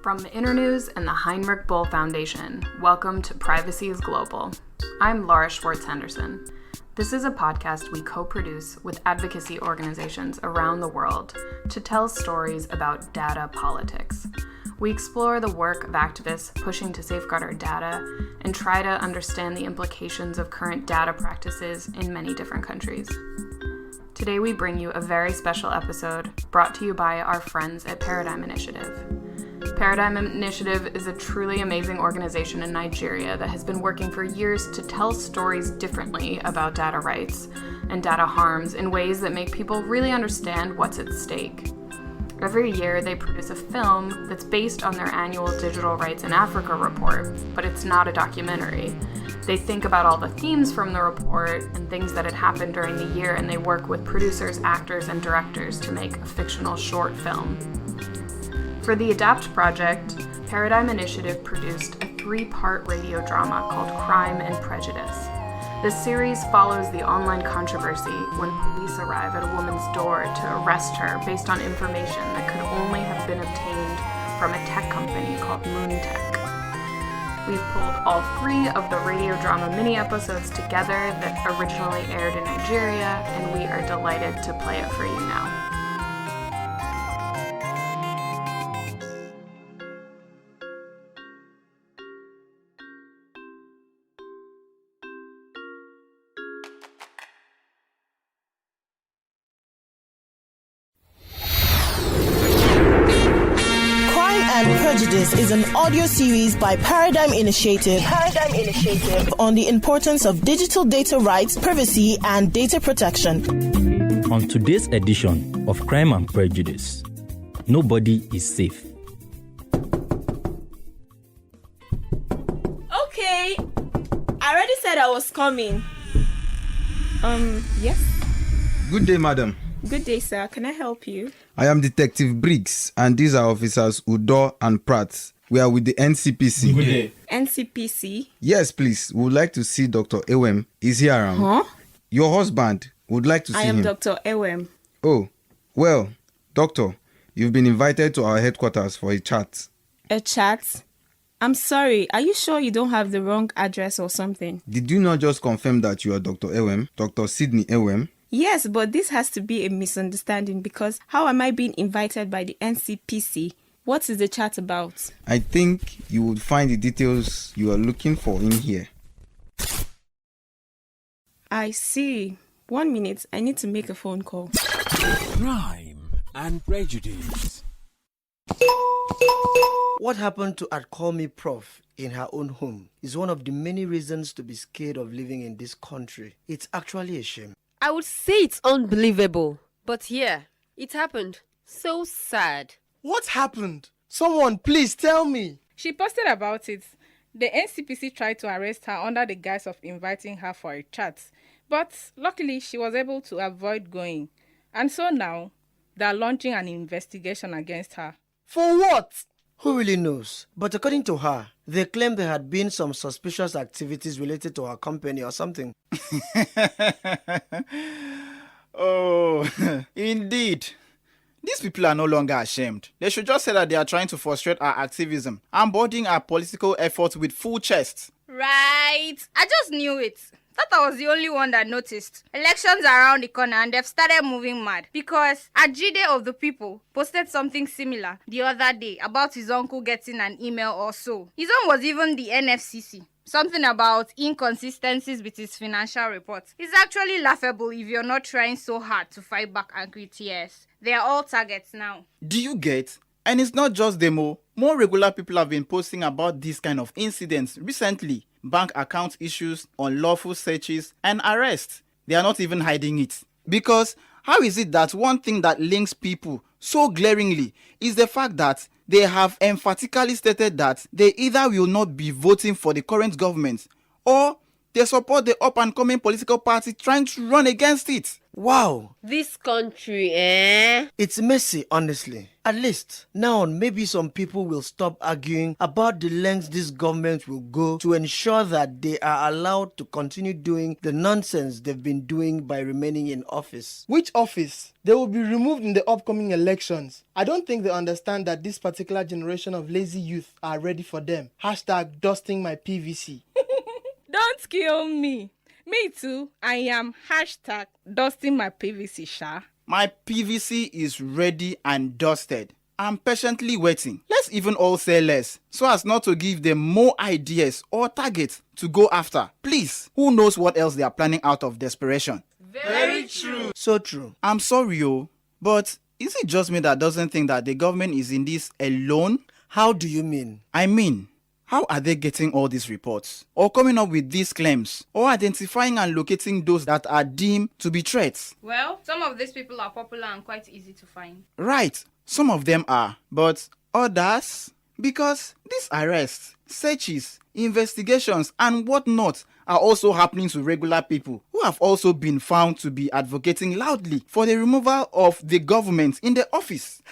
From the Internews and the Heinrich Böll Foundation, welcome to Privacy is Global. I'm Laura Schwartz-Henderson. This is a podcast we co-produce with advocacy organizations around the world to tell stories about data politics. We explore the work of activists pushing to safeguard our data and try to understand the implications of current data practices in many different countries. Today we bring you a very special episode brought to you by our friends at Paradigm Initiative. Paradigm Initiative is a truly amazing organization in Nigeria that has been working for years to tell stories differently about data rights and data harms in ways that make people really understand what's at stake. Every year they produce a film that's based on their annual Digital Rights in Africa report, but it's not a documentary. They think about all the themes from the report and things that had happened during the year, and they work with producers, actors, and directors to make a fictional short film. For the ADAPT project, Paradigm Initiative produced a 3-part radio drama called Crime and Prejudice. This series follows the online controversy when police arrive at a woman's door to arrest her based on information that could only have been obtained from a tech company called Moon Tech. We've pulled all 3 of the radio drama mini-episodes together that originally aired in Nigeria, and we are delighted to play it for you now. Prejudice is an audio series by Paradigm Initiative on the importance of digital data rights, privacy, and data protection. On today's edition of Crime and Prejudice, nobody is safe. Okay, I already said I was coming. Yes? Good day, madam. Good day, sir. Can I help you? I am Detective Briggs, and these are officers Udo and Pratt. We are with the NCPC. Good day. NCPC? Yes, please. We would like to see Dr. Ewem. Is he around? Huh? Your husband would like to see him. I am Dr. Ewem. Oh, well, doctor, you've been invited to our headquarters for a chat. A chat? I'm sorry. Are you sure you don't have the wrong address or something? Did you not just confirm that you are Dr. Ewem, Dr. Sydney Ewem? Yes, but this has to be a misunderstanding because how am I being invited by the NCPC? What is the chat about? I think you would find the details you are looking for in here. I see. 1 minute, I need to make a phone call. Crime and Prejudice. What happened to Call Prof in her own home is one of the many reasons to be scared of living in this country. It's actually a shame. I would say it's unbelievable. But yeah, it happened. So sad. What happened? Someone, please tell me. She posted about it. The NCPC tried to arrest her under the guise of inviting her for a chat. But luckily, she was able to avoid going. And so now, they're launching an investigation against her. For what? Who really knows? But according to her, they claim there had been some suspicious activities related to her company or something. Oh, indeed. These people are no longer ashamed. They should just say that they are trying to frustrate our activism and boarding our political efforts with full chest. Right. I just knew it. Thought I was the only one that noticed. Elections are around the corner and they've started moving mad because Ajide of the People posted something similar the other day about his uncle getting an email or so. His own was even the NFCC. Something about inconsistencies with his financial reports. It's actually laughable if you're not trying so hard to fight back angry tears. They are all targets now. Do you get? And it's not just demo. More regular people have been posting about these kind of incidents recently. Bank account issues, unlawful searches, and arrests. They are not even hiding it. Because how is it that one thing that links people so glaringly is the fact that they have emphatically stated that they either will not be voting for the current government or They support the up-and-coming political party trying to run against it. Wow. This country, eh? It's messy, honestly. At least, now maybe some people will stop arguing about the lengths this government will go to ensure that they are allowed to continue doing the nonsense they've been doing by remaining in office. Which office? They will be removed in the upcoming elections. I don't think they understand that this particular generation of lazy youth are ready for them. Hashtag dusting my PVC. Don't kill me. Me too. I am hashtag dusting my PVC, Sha. My PVC is ready and dusted. I'm patiently waiting. Let's even all say less, so as not to give them more ideas or targets to go after. Please, who knows what else they are planning out of desperation? Very true. So true. I'm sorry, but is it just me that doesn't think that the government is in this alone? How do you mean? I mean, how are they getting all these reports? Or coming up with these claims? Or identifying and locating those that are deemed to be threats? Well, some of these people are popular and quite easy to find. Right, some of them are, but others? Because these arrests, searches, investigations and whatnot are also happening to regular people who have also been found to be advocating loudly for the removal of the government in the office.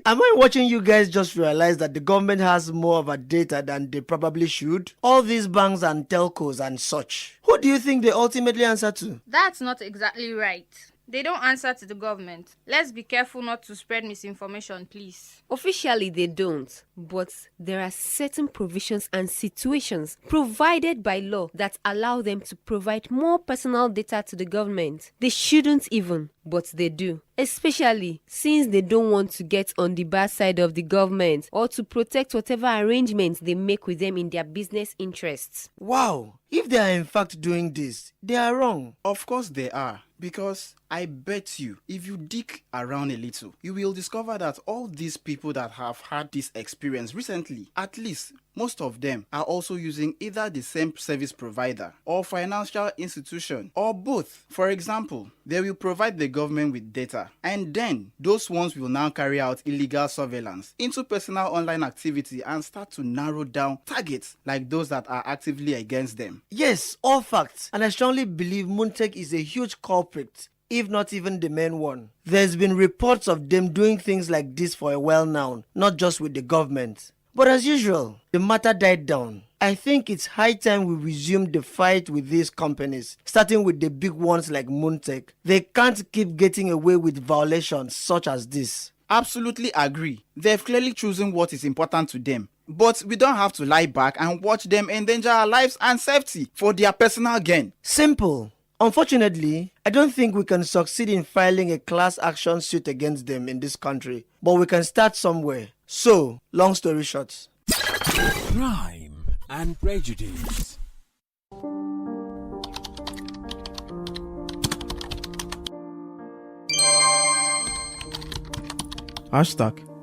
Am I watching you guys just realize that the government has more of a data than they probably should? All these banks and telcos and such. Who do you think they ultimately answer to? That's not exactly right. They don't answer to the government. Let's be careful not to spread misinformation, please. Officially, they don't, but there are certain provisions and situations provided by law that allow them to provide more personal data to the government. They shouldn't even, but they do. Especially since they don't want to get on the bad side of the government or to protect whatever arrangements they make with them in their business interests. Wow, if they are in fact doing this, they are wrong. Of course they are, because I bet you, if you dig around a little, you will discover that all these people that have had this experience recently, at least most of them are also using either the same service provider or financial institution or both. For example, they will provide the government with data, and then those ones will now carry out illegal surveillance into personal online activity and start to narrow down targets like those that are actively against them. Yes, all facts. And I strongly believe Moontech is a huge culprit, if not even the main one. There's been reports of them doing things like this for a while now, not just with the government. But as usual, the matter died down. I think it's high time we resume the fight with these companies, starting with the big ones like Moontech. They can't keep getting away with violations such as this. Absolutely agree. They've clearly chosen what is important to them. But we don't have to lie back and watch them endanger our lives and safety for their personal gain. Simple. Unfortunately, I don't think we can succeed in filing a class action suit against them in this country, but we can start somewhere. So, long story short. Crime and Prejudice.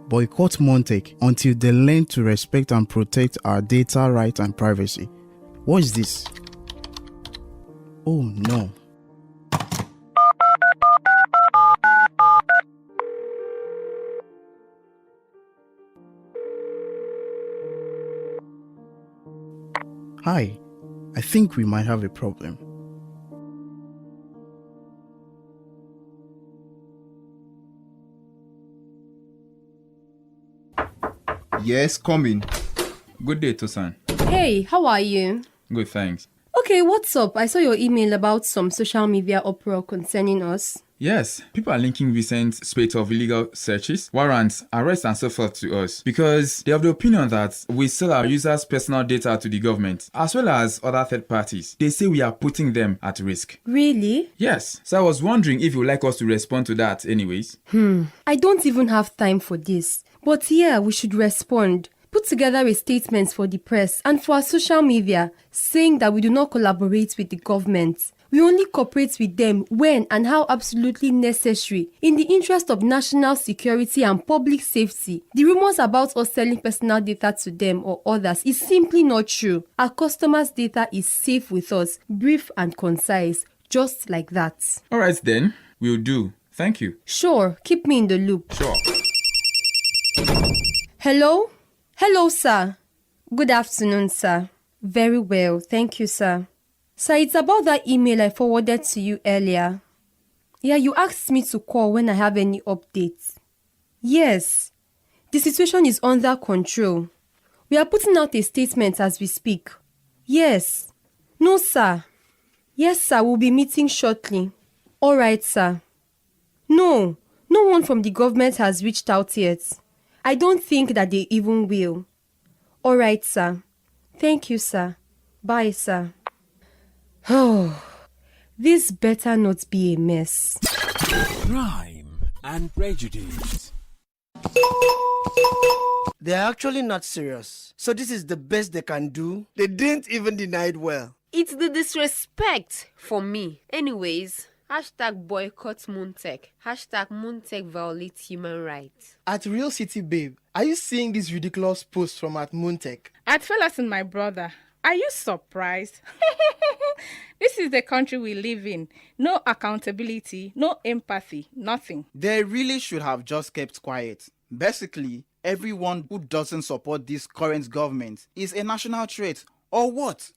Boycott Moontech until they learn to respect and protect our data rights and privacy. What is this? Oh no. Hi, I think we might have a problem. Yes, come in. Good day, Tosan. Hey, how are you? Good, thanks. Okay, what's up? I saw your email about some social media uproar concerning us. Yes, people are linking recent spate of illegal searches, warrants, arrests and so forth to us because they have the opinion that we sell our users' personal data to the government as well as other third parties. They say we are putting them at risk. Really? Yes, so I was wondering if you would like us to respond to that anyways. I don't even have time for this. But yeah, we should respond. Put together a statement for the press and for our social media saying that we do not collaborate with the government. We only cooperate with them when and how absolutely necessary in the interest of national security and public safety. The rumors about us selling personal data to them or others is simply not true. Our customers' data is safe with us, brief and concise, just like that. Alright then, we'll do. Thank you. Sure, keep me in the loop. Sure. Hello? Hello, sir. Good afternoon, sir. Very well, thank you, sir. Sir, it's about that email I forwarded to you earlier. Yeah, you asked me to call when I have any updates. Yes, the situation is under control. We are putting out a statement as we speak. Yes. No, sir. Yes, sir, we'll be meeting shortly. All right, sir. No one from the government has reached out yet. I don't think that they even will. All right, sir. Thank you, sir. Bye, sir. Oh, this better not be a mess. Crime and Prejudice. They're actually not serious. So this is the best they can do? They didn't even deny it well. It's the disrespect for me. Anyways, #boycott Moontech. #Moontech violates human rights. At Real City Babe, are you seeing this ridiculous post from at Moontech? At fellas and my brother, are you surprised? This is the country we live in. No accountability, no empathy, nothing. They really should have just kept quiet. Basically, everyone who doesn't support this current government is a national threat, or what?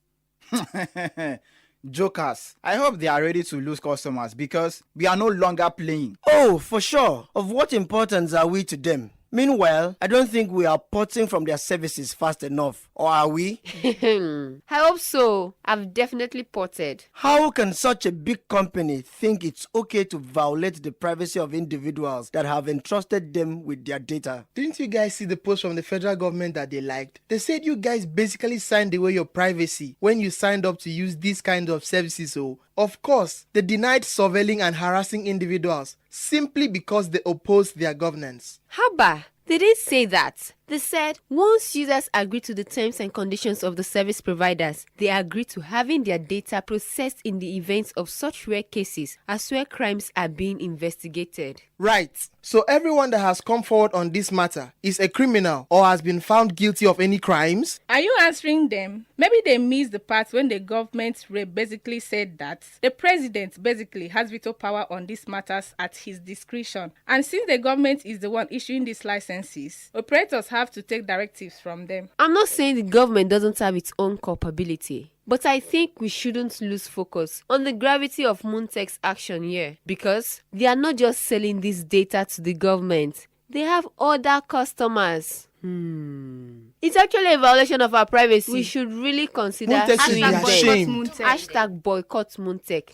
Jokers, I hope they are ready to lose customers because we are no longer playing. Oh, for sure. Of what importance are we to them? Meanwhile, I don't think we are porting from their services fast enough. Or are we? I hope so. I've definitely ported. How can such a big company think it's okay to violate the privacy of individuals that have entrusted them with their data? Didn't you guys see the post from the federal government that they liked? They said you guys basically signed away your privacy when you signed up to use these kinds of services. So, of course, they denied surveilling and harassing individuals simply because they opposed their governance. Haba, they didn't say that. They said once users agree to the terms and conditions of the service providers, they agree to having their data processed in the event of such rare cases as where crimes are being investigated. Right. So everyone that has come forward on this matter is a criminal or has been found guilty of any crimes? Are you answering them? Maybe they missed the part when the government basically said that the president basically has veto power on these matters at his discretion. And since the government is the one issuing these licenses, operators have to take directives from them. I'm not saying the government doesn't have its own culpability, but I think we shouldn't lose focus on the gravity of Moontech's action here, because they are not just selling this data to the government. They have other customers. It's actually a violation of our privacy. We should really consider suing them. #boycott Moontech.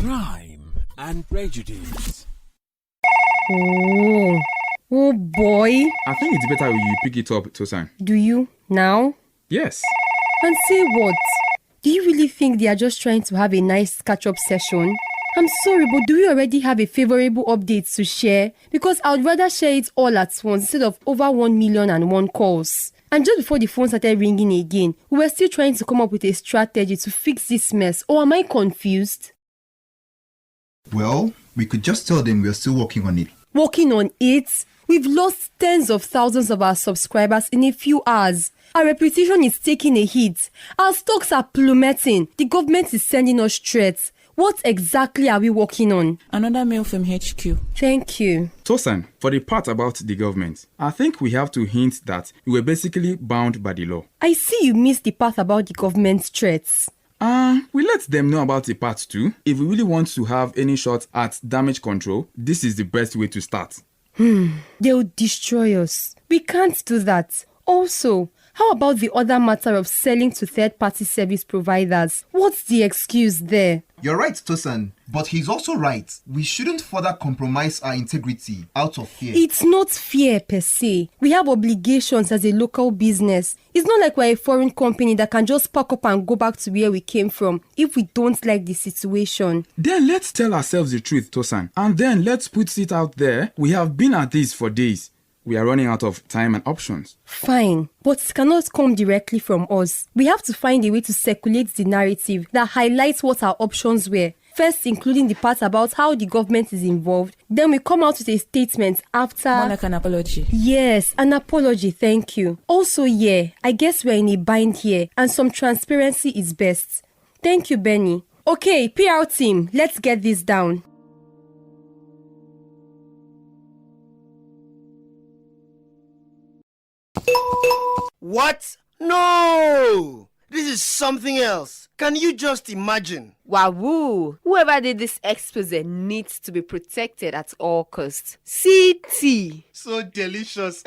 Crime and Prejudice. Oh boy. I think it's better you pick it up, Tosan. Do you? Now? Yes. And say what? Do you really think they are just trying to have a nice catch-up session? I'm sorry, but do we already have a favorable update to share? Because I would rather share it all at once instead of over 1,000,001 calls. And just before the phone started ringing again, we were still trying to come up with a strategy to fix this mess. Or am I confused? Well, we could just tell them we're still working on it. Working on it? We've lost tens of thousands of our subscribers in a few hours. Our reputation is taking a hit. Our stocks are plummeting. The government is sending us threats. What exactly are we working on? Another mail from HQ. Thank you. Tosan, for the part about the government, I think we have to hint that we were basically bound by the law. I see you missed the part about the government's threats. We let them know about the part too. If we really want to have any shot at damage control, this is the best way to start. They'll destroy us. We can't do that. Also, how about the other matter of selling to third-party service providers? What's the excuse there? You're right, Tosan, but he's also right. We shouldn't further compromise our integrity out of fear. It's not fear per se. We have obligations as a local business. It's not like we're a foreign company that can just pack up and go back to where we came from if we don't like the situation. Then let's tell ourselves the truth, Tosan. And then let's put it out there. We have been at this for days. We are running out of time and options. Fine, but it cannot come directly from us. We have to find a way to circulate the narrative that highlights what our options were. First, including the part about how the government is involved. Then we come out with a statement after... More like an apology. Yes, an apology, thank you. Also, yeah, I guess we're in a bind here and some transparency is best. Thank you, Benny. Okay, PR team, let's get this down. What? No! This is something else. Can you just imagine? Wahoo! Whoever did this expose needs to be protected at all costs. CT. So delicious.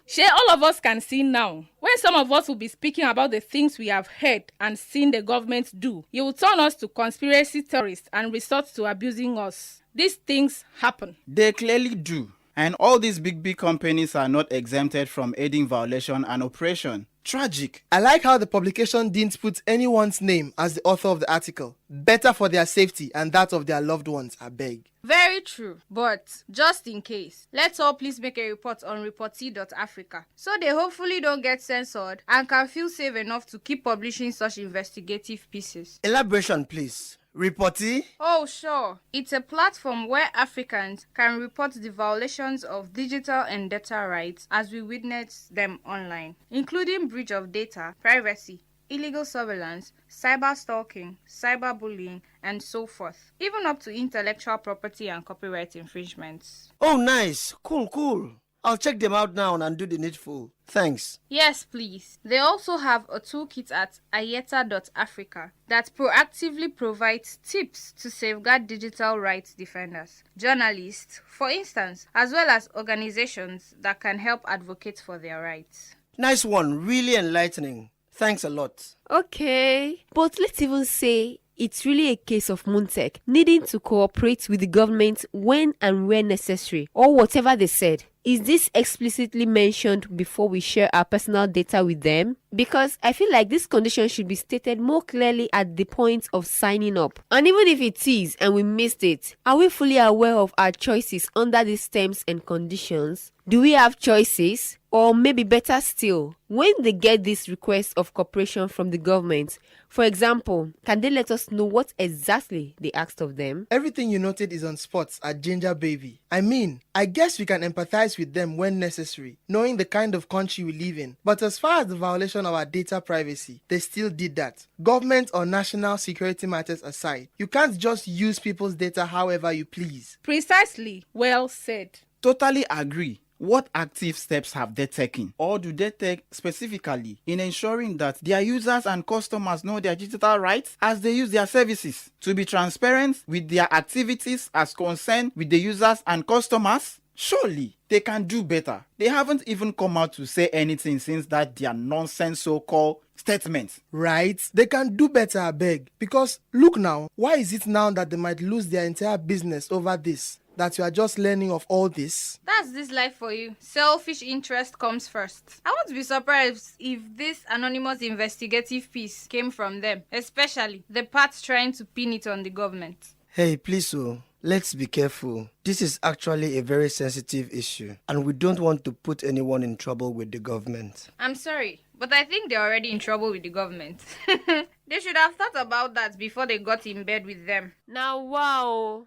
Sure, all of us can see now. When some of us will be speaking about the things we have heard and seen the government do, you will turn us to conspiracy theorists and resort to abusing us. These things happen. They clearly do. And all these big companies are not exempted from aiding violation and oppression. Tragic. I like how the publication didn't put anyone's name as the author of the article. Better for their safety and that of their loved ones, I beg. Very true. But just in case, let's all please make a report on reportee.africa so they hopefully don't get censored and can feel safe enough to keep publishing such investigative pieces. Elaboration, please. Reportee? Oh, sure. It's a platform where Africans can report the violations of digital and data rights as we witness them online, including breach of data, privacy, illegal surveillance, cyber stalking, cyberbullying, and so forth, even up to intellectual property and copyright infringements. Oh, nice. Cool. I'll check them out now and do the needful. Thanks. Yes, please. They also have a toolkit at ayeta.africa that proactively provides tips to safeguard digital rights defenders, journalists, for instance, as well as organizations that can help advocate for their rights. Nice one. Really enlightening. Thanks a lot. Okay, but let's even say it's really a case of Montec needing to cooperate with the government when and where necessary, or whatever they said. Is this explicitly mentioned before we share our personal data with them? Because I feel like this condition should be stated more clearly at the point of signing up. And even if it is and we missed it, are we fully aware of our choices under these terms and conditions? Do we have choices? Or maybe better still, when they get this request of cooperation from the government, for example, can they let us know what exactly they asked of them? Everything you noted is on spots at Ginger Baby. I guess we can empathize with them when necessary, knowing the kind of country we live in. But as far as the violation of our data privacy, they still did that. Government or national security matters aside, you can't just use people's data however you please. Precisely. Well said. Totally agree. What active steps have they taken, or do they take specifically in ensuring that their users and customers know their digital rights as they use their services? To be transparent with their activities as concerned with the users and customers? Surely they can do better. They haven't even come out to say anything since that their nonsense so-called statement. Right? They can do better, I beg. Because look now, why is it now that they might lose their entire business over this? That you are just learning of all this? That's this life for you. Selfish interest comes first. I won't be surprised if this anonymous investigative piece came from them, especially the part trying to pin it on the government. Hey, please, let's be careful. This is actually a very sensitive issue, and we don't want to put anyone in trouble with the government. I'm sorry, but I think they're already in trouble with the government. They should have thought about that before they got in bed with them. Now, wow.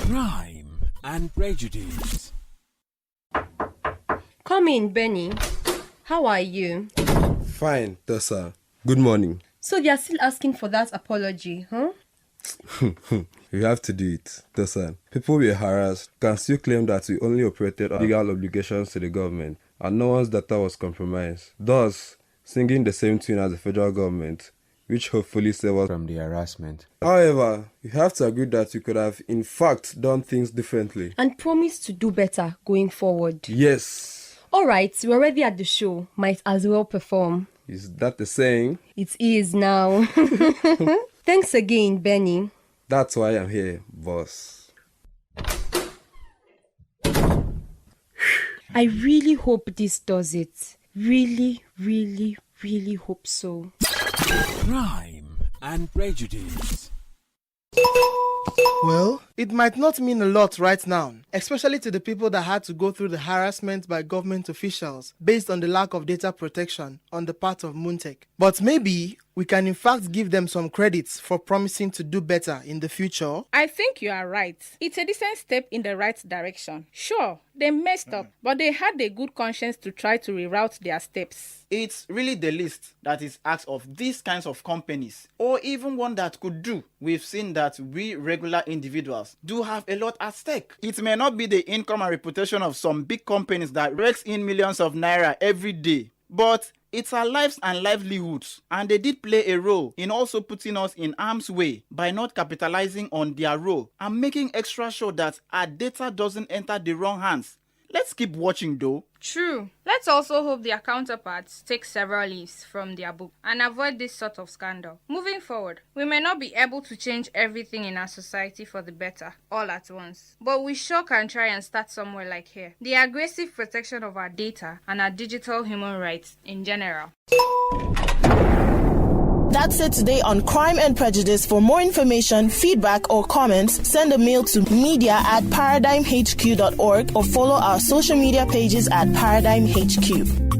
Crime and Prejudice. Come in, Benny. How are you? Fine, Tosan. Good morning. So they are still asking for that apology, huh? You have to do it, Tosan. People were harassed can still claim that we only operated on legal obligations to the government and no one's data was compromised, thus singing the same tune as the federal government, which hopefully saved us from the harassment. However, you have to agree that you could have in fact done things differently. And promise to do better going forward. Yes. Alright, we're already at the show. Might as well perform. Is that the saying? It is now. Thanks again, Benny. That's why I'm here, boss. I really hope this does it. Really, really, really hope so. Crime and Prejudice. Well, it might not mean a lot right now, especially to the people that had to go through the harassment by government officials based on the lack of data protection on the part of Montec. But maybe we can in fact give them some credits for promising to do better in the future. I think you are right. It's a decent step in the right direction. Sure, they messed up, but they had a good conscience to try to reroute their steps. It's really the least that is asked of these kinds of companies, or even one that could do. We've seen that we regular individuals do have a lot at stake. It may not be the income and reputation of some big companies that rakes in millions of naira every day, but It's our lives and livelihoods, and they did play a role in also putting us in harm's way by not capitalizing on their role and making extra sure that our data doesn't enter the wrong hands. Let's keep watching though. True. Let's also hope their counterparts take several leaves from their book and avoid this sort of scandal. Moving forward, we may not be able to change everything in our society for the better all at once, but we sure can try and start somewhere like here. The aggressive protection of our data and our digital human rights in general. That's it today on Crime and Prejudice. For more information, feedback, or comments, send a mail to media@paradigmhq.org or follow our social media pages at Paradigm HQ.